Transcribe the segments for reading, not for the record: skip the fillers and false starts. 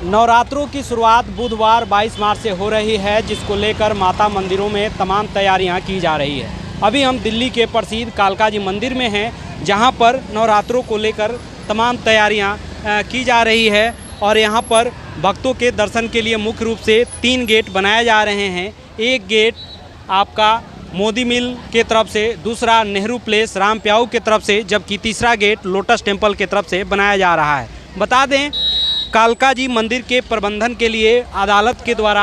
नवरात्रों की शुरुआत बुधवार 22 मार्च से हो रही है, जिसको लेकर माता मंदिरों में तमाम तैयारियां की जा रही है। अभी हम दिल्ली के प्रसिद्ध कालका जी मंदिर में हैं, जहां पर नवरात्रों को लेकर तमाम तैयारियां की जा रही है और यहां पर भक्तों के दर्शन के लिए मुख्य रूप से 3 गेट बनाए जा रहे हैं। एक गेट आपका मोदी मिल के तरफ से, दूसरा नेहरू प्लेस राम प्याऊ के तरफ से, जबकि तीसरा गेट लोटस टेम्पल के तरफ से बनाया जा रहा है। बता दें, कालका जी मंदिर के प्रबंधन के लिए अदालत के द्वारा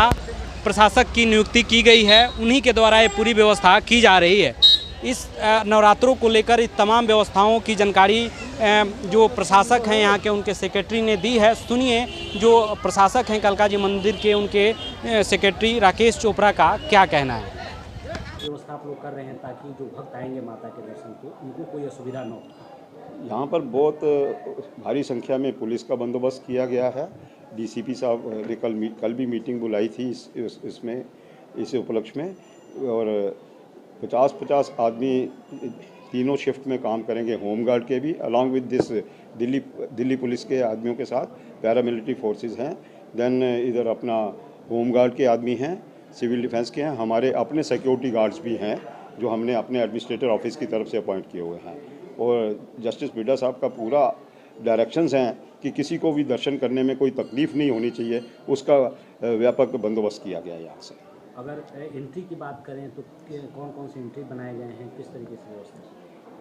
प्रशासक की नियुक्ति की गई है, उन्हीं के द्वारा ये पूरी व्यवस्था की जा रही है। इस नवरात्रों को लेकर इस तमाम व्यवस्थाओं की जानकारी जो प्रशासक हैं यहाँ के, उनके सेक्रेटरी ने दी है। सुनिए जो प्रशासक हैं कालका जी मंदिर के, उनके सेक्रेटरी राकेश चोपड़ा का क्या कहना है। व्यवस्था आप लोग कर रहे हैं ताकि जो भक्त आएंगे माता के दर्शन को, उनको कोई असुविधा न हो। यहाँ पर बहुत भारी संख्या में पुलिस का बंदोबस्त किया गया है। डीसीपी साहब ने कल भी मीटिंग बुलाई थी इस उपलक्ष्य में, और 50-50 आदमी तीनों शिफ्ट में काम करेंगे, होमगार्ड के भी, along with this Delhi police के आदमियों के साथ पैरामिलिट्री फोर्सेस हैं। देन इधर अपना होमगार्ड के आदमी हैं, सिविल डिफेंस के हैं, हमारे अपने सिक्योरिटी गार्ड्स भी हैं जो हमने अपने एडमिनिस्ट्रेटर ऑफिस की तरफ से अपॉइंट किए हुए हैं। और जस्टिस बिड्डा साहब का पूरा डायरेक्शंस हैं कि किसी को भी दर्शन करने में कोई तकलीफ़ नहीं होनी चाहिए, उसका व्यापक बंदोबस्त किया गया है। यहाँ से अगर एंट्री की बात करें तो कौन कौन से एंट्री बनाए गए हैं, किस तरीके से व्यवस्था?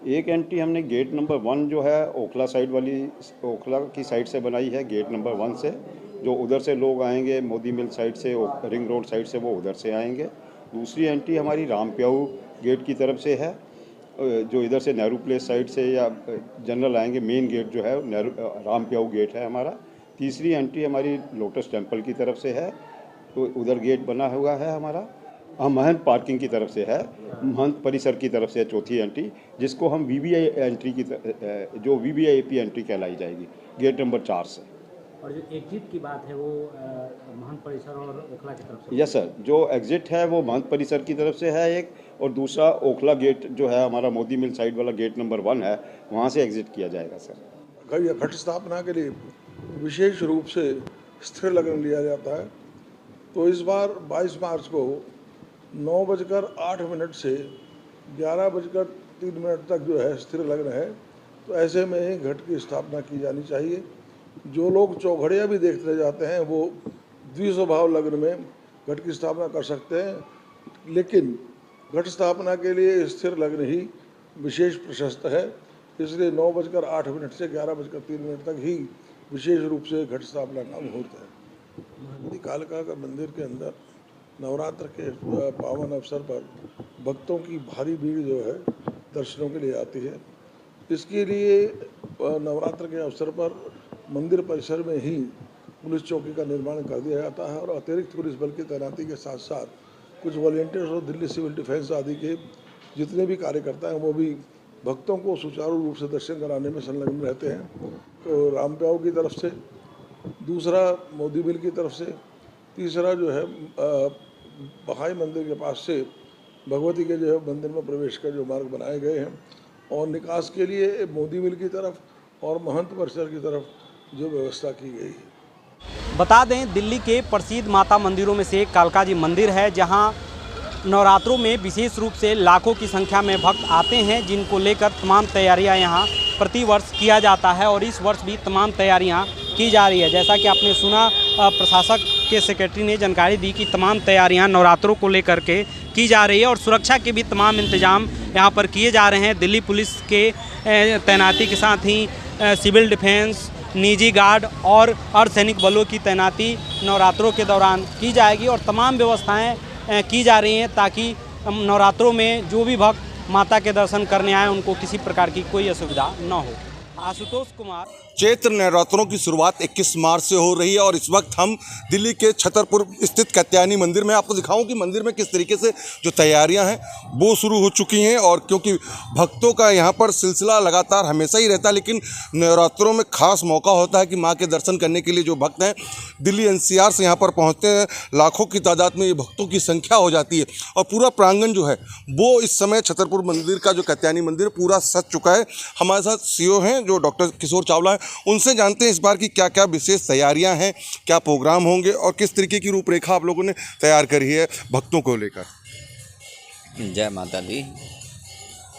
एक एंट्री हमने गेट नंबर 1 जो है ओखला साइड वाली, ओखला की साइड से बनाई है, गेट नंबर 1 से। जो उधर से लोग आएंगे मोदी मिल साइड से, रिंग रोड साइड से, वो उधर से आएंगे। दूसरी एंट्री हमारी राम प्याऊ गेट की तरफ से है, जो इधर से नेहरू प्लेस साइड से या जनरल आएंगे। मेन गेट जो है राम प्याऊ गेट है हमारा। तीसरी एंट्री हमारी लोटस टेम्पल की तरफ से है, तो उधर गेट बना हुआ है हमारा। महंत पार्किंग की तरफ से है, महंत परिसर की तरफ से है चौथी एंट्री, जिसको हम वीवीआई एंट्री की जो वीवीआईपी एंट्री कहलाई जाएगी, गेट नंबर 4 से। और जो एग्जिट की बात है वो महंत परिसर और ओखला की तरफ से? यस सर, जो एग्जिट है वो महंत परिसर की तरफ से है एक, और दूसरा ओखला गेट जो है हमारा मोदी मिल साइड वाला गेट नंबर 1 है, वहाँ से एग्जिट किया जाएगा सर। घट स्थापना के लिए विशेष रूप से स्थिर लग्न लिया जाता है, तो इस बार 22 मार्च को 9:08 से 11:03 तक जो है स्थिर लग्न है। तो ऐसे में ही घट की स्थापना की जानी चाहिए। जो लोग चौघड़िया भी देखते जाते हैं वो द्विस्वभाव लग्न में घट की स्थापना कर सकते हैं, लेकिन घट स्थापना के लिए स्थिर लग्न ही विशेष प्रशस्त है। इसलिए 9:08 से 11:03 तक ही विशेष रूप से घट स्थापना का मुहूर्त है। कालका का मंदिर के अंदर नवरात्र के पावन अवसर पर भक्तों की भारी भीड़ जो है दर्शनों के लिए आती है। इसके लिए नवरात्र के अवसर पर मंदिर परिसर में ही पुलिस चौकी का निर्माण कर दिया जाता है, और अतिरिक्त पुलिस बल की तैनाती के साथ साथ कुछ वॉलंटियर्स और दिल्ली सिविल डिफेंस आदि के जितने भी कार्यकर्ता हैं वो भी भक्तों को सुचारू रूप से दर्शन कराने में संलग्न रहते हैं। तो राम प्याऊ की तरफ से, दूसरा मोदी मिल की तरफ से, तीसरा जो है बहाई मंदिर के पास से भगवती के जो है मंदिर में प्रवेश का जो मार्ग बनाए गए हैं, और निकास के लिए मोदी मिल की तरफ और महंत परिसर की तरफ जो व्यवस्था की गई है। बता दें, दिल्ली के प्रसिद्ध माता मंदिरों में से एक कालका जी मंदिर है, जहां नवरात्रों में विशेष रूप से लाखों की संख्या में भक्त आते हैं, जिनको लेकर तमाम तैयारियां यहां प्रतिवर्ष किया जाता है, और इस वर्ष भी तमाम तैयारियां की जा रही है। जैसा कि आपने सुना, प्रशासक के सेक्रेटरी ने जानकारी दी कि तमाम तैयारियां नवरात्रों को लेकर के की जा रही है, और सुरक्षा के भी तमाम इंतजाम यहाँ पर किए जा रहे हैं। दिल्ली पुलिस के तैनाती के साथ ही सिविल डिफेंस, निजी गार्ड और अर्धसैनिक बलों की तैनाती नवरात्रों के दौरान की जाएगी, और तमाम व्यवस्थाएं की जा रही हैं ताकि नवरात्रों में जो भी भक्त माता के दर्शन करने आए उनको किसी प्रकार की कोई असुविधा न हो। आशुतोष कुमार। चैत्र नवरात्रों की शुरुआत 21 मार्च से हो रही है, और इस वक्त हम दिल्ली के छतरपुर स्थित कात्यायनी मंदिर में, आपको दिखाऊं कि मंदिर में किस तरीके से जो तैयारियां हैं वो शुरू हो चुकी हैं। और क्योंकि भक्तों का यहां पर सिलसिला लगातार हमेशा ही रहता है, लेकिन नवरात्रों में खास मौका होता है कि मां के दर्शन करने के लिए जो भक्त हैं दिल्ली एनसीआर से यहां पर पहुंचते हैं। लाखों की तादाद में ये भक्तों की संख्या हो जाती है, और पूरा प्रांगण जो है वो इस समय छतरपुर मंदिर का जो कात्यायनी मंदिर पूरा सज चुका है। हमारे साथ सीईओ हैं जो डॉक्टर किशोर चावला है। उनसे जानते हैं इस बार की क्या क्या विशेष तैयारियां हैं, क्या प्रोग्राम होंगे और किस तरीके की रूपरेखा आप लोगों ने तैयार करी है भक्तों को लेकर। जय माता दी।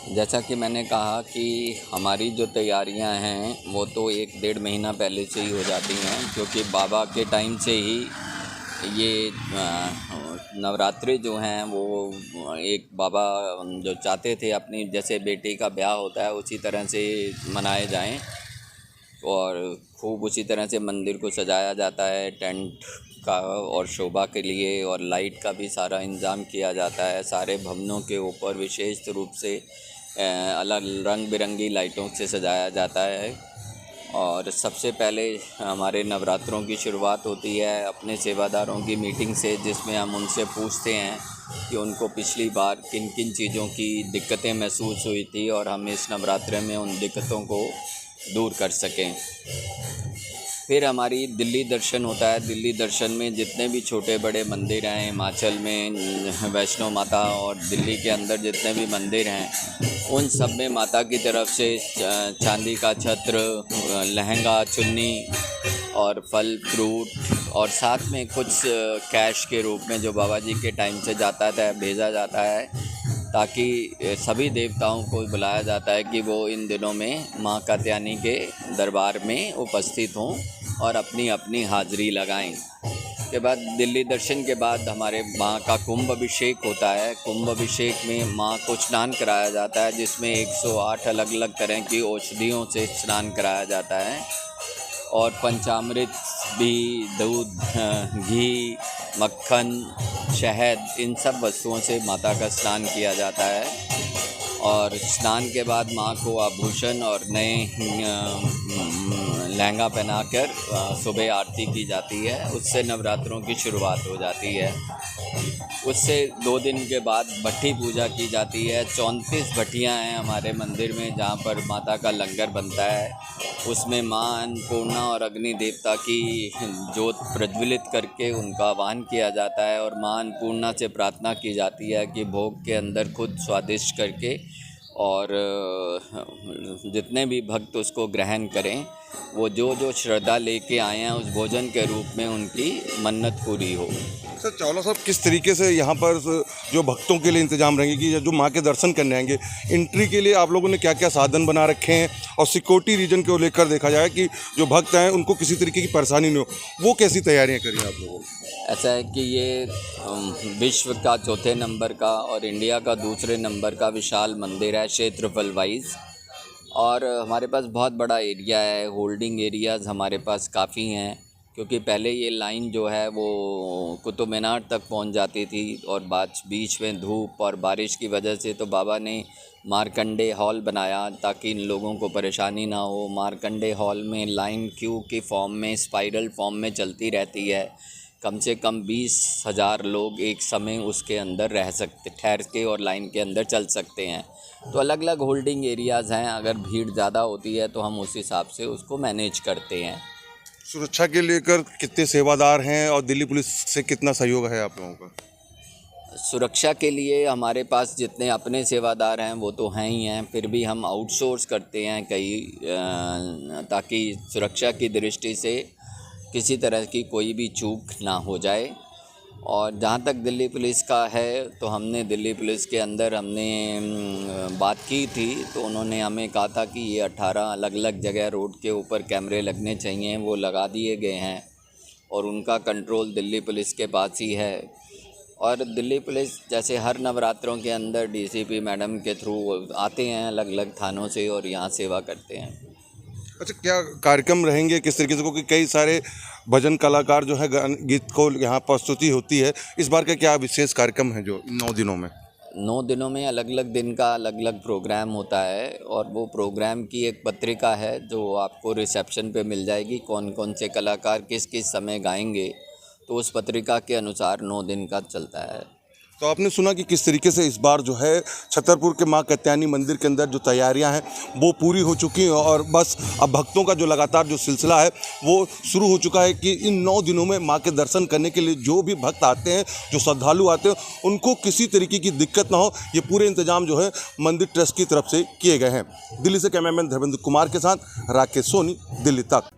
जैसा कि मैंने कहा कि हमारी जो तैयारियां हैं वो तो 1-1.5 महीना पहले से ही हो जाती हैं, क्योंकि बाबा के टाइम से ही ये नवरात्रि जो हैं वो एक बाबा जो चाहते थे अपनी जैसे बेटी का ब्याह होता है उसी तरह से मनाए जाएं, और खूब उसी तरह से मंदिर को सजाया जाता है टेंट का और शोभा के लिए, और लाइट का भी सारा इंतज़ाम किया जाता है। सारे भवनों के ऊपर विशेष रूप से अलग रंग बिरंगी लाइटों से सजाया जाता है। और सबसे पहले हमारे नवरात्रों की शुरुआत होती है अपने सेवादारों की मीटिंग से, जिसमें हम उनसे पूछते हैं कि उनको पिछली बार किन किन चीज़ों की दिक्कतें महसूस हुई थी और हम इस नवरात्रि में उन दिक्कतों को दूर कर सकें। फिर हमारी दिल्ली दर्शन होता है। दिल्ली दर्शन में जितने भी छोटे बड़े मंदिर हैं, हिमाचल में वैष्णो माता और दिल्ली के अंदर जितने भी मंदिर हैं, उन सब में माता की तरफ से चांदी का छत्र, लहंगा, चुन्नी और फल फ्रूट और साथ में कुछ कैश के रूप में जो बाबा जी के टाइम से जाता है भेजा जाता है, ताकि सभी देवताओं को बुलाया जाता है कि वो इन दिनों में माँ कात्यायनी के दरबार में उपस्थित हों और अपनी अपनी हाज़िरी लगाएं। के बाद दिल्ली दर्शन के बाद हमारे माँ का कुंभ अभिषेक होता है। कुंभ अभिषेक में माँ को स्नान कराया जाता है, जिसमें 108 अलग अलग तरह की औषधियों से स्नान कराया जाता है, और पंचामृत भी, दूध, घी, मक्खन, शहद, इन सब वस्तुओं से माता का स्नान किया जाता है। और स्नान के बाद माँ को आभूषण और नए लहंगा पहनाकर सुबह आरती की जाती है। उससे नवरात्रों की शुरुआत हो जाती है। उससे 2 दिन के बाद भट्ठी पूजा की जाती है। 34 भट्टियाँ हैं हमारे मंदिर में जहाँ पर माता का लंगर बनता है। उसमें माँ अन्नपूर्णा और अग्नि देवता की जोत प्रज्वलित करके उनका आह्वान किया जाता है, और माँ अन्नपूर्णा से प्रार्थना की जाती है कि भोग के अंदर खुद स्वादिष्ट करके और जितने भी भक्त उसको ग्रहण करें, वो जो श्रद्धा लेके आए हैं उस भोजन के रूप में उनकी मन्नत पूरी हो। सर चावला साहब, किस तरीके से यहाँ पर जो भक्तों के लिए इंतजाम रहेंगे कि जो माँ के दर्शन करने आएंगे, एंट्री के लिए आप लोगों ने क्या क्या साधन बना रखे हैं, और सिक्योरिटी रीजन को लेकर देखा जाए कि जो भक्त हैं उनको किसी तरीके की परेशानी नहीं हो, वो कैसी तैयारियाँ करी आप लोगों ने? ऐसा है कि ये विश्व का 4थे नंबर का और इंडिया का 2 नंबर का विशाल मंदिर है क्षेत्रफल वाइज, और हमारे पास बहुत बड़ा एरिया है। होल्डिंग एरियाज़ हमारे पास काफ़ी हैं, क्योंकि पहले ये लाइन जो है वो कुतुब मीनार तक पहुंच जाती थी, और बीच में धूप और बारिश की वजह से तो बाबा ने मार्कंडे हॉल बनाया ताकि इन लोगों को परेशानी ना हो। मार्कंडे हॉल में लाइन क्यू के फॉर्म में, स्पाइरल फॉर्म में चलती रहती है। कम से कम 20,000 लोग एक समय उसके अंदर रह सकते, ठहर के और लाइन के अंदर चल सकते हैं। तो अलग अलग होल्डिंग एरियाज़ हैं। अगर भीड़ ज़्यादा होती है तो हम उस हिसाब से उसको मैनेज करते हैं। सुरक्षा के लेकर कितने सेवादार हैं और दिल्ली पुलिस से कितना सहयोग है आप लोगों का? सुरक्षा के लिए हमारे पास जितने अपने सेवादार हैं वो तो हैं ही हैं, फिर भी हम आउटसोर्स करते हैं कई, ताकि सुरक्षा की दृष्टि से किसी तरह की कोई भी चूक ना हो जाए। और जहाँ तक दिल्ली पुलिस का है, तो हमने दिल्ली पुलिस के अंदर बात की थी, तो उन्होंने हमें कहा था कि ये 18 अलग अलग जगह रोड के ऊपर कैमरे लगने चाहिए, वो लगा दिए गए हैं, और उनका कंट्रोल दिल्ली पुलिस के पास ही है। और दिल्ली पुलिस जैसे हर नवरात्रों के अंदर डीसीपी मैडम के थ्रू आते हैं अलग अलग थानों से और यहाँ सेवा करते हैं। अच्छा, क्या कार्यक्रम रहेंगे किस तरीके से, क्योंकि कई सारे भजन कलाकार जो है गीत को यहाँ प्रस्तुति होती है, इस बार का क्या विशेष कार्यक्रम है जो 9 दिनों में? 9 दिनों में अलग अलग दिन का अलग अलग प्रोग्राम होता है, और वो प्रोग्राम की एक पत्रिका है जो आपको रिसेप्शन पे मिल जाएगी, कौन कौन से कलाकार किस किस समय गाएंगे, तो उस पत्रिका के अनुसार 9 दिन का चलता है। तो आपने सुना कि किस तरीके से इस बार जो है छतरपुर के मां कात्यायनी मंदिर के अंदर जो तैयारियां हैं वो पूरी हो चुकी हैं और बस अब भक्तों का जो लगातार जो सिलसिला है वो शुरू हो चुका है कि इन 9 दिनों में मां के दर्शन करने के लिए जो भी भक्त आते हैं, जो श्रद्धालु आते हैं, उनको किसी तरीके की दिक्कत ना हो, ये पूरे इंतजाम जो है मंदिर ट्रस्ट की तरफ से किए गए हैं। दिल्ली से कैमरामैन धर्मेंद्र कुमार के साथ राकेश सोनी, दिल्ली तक।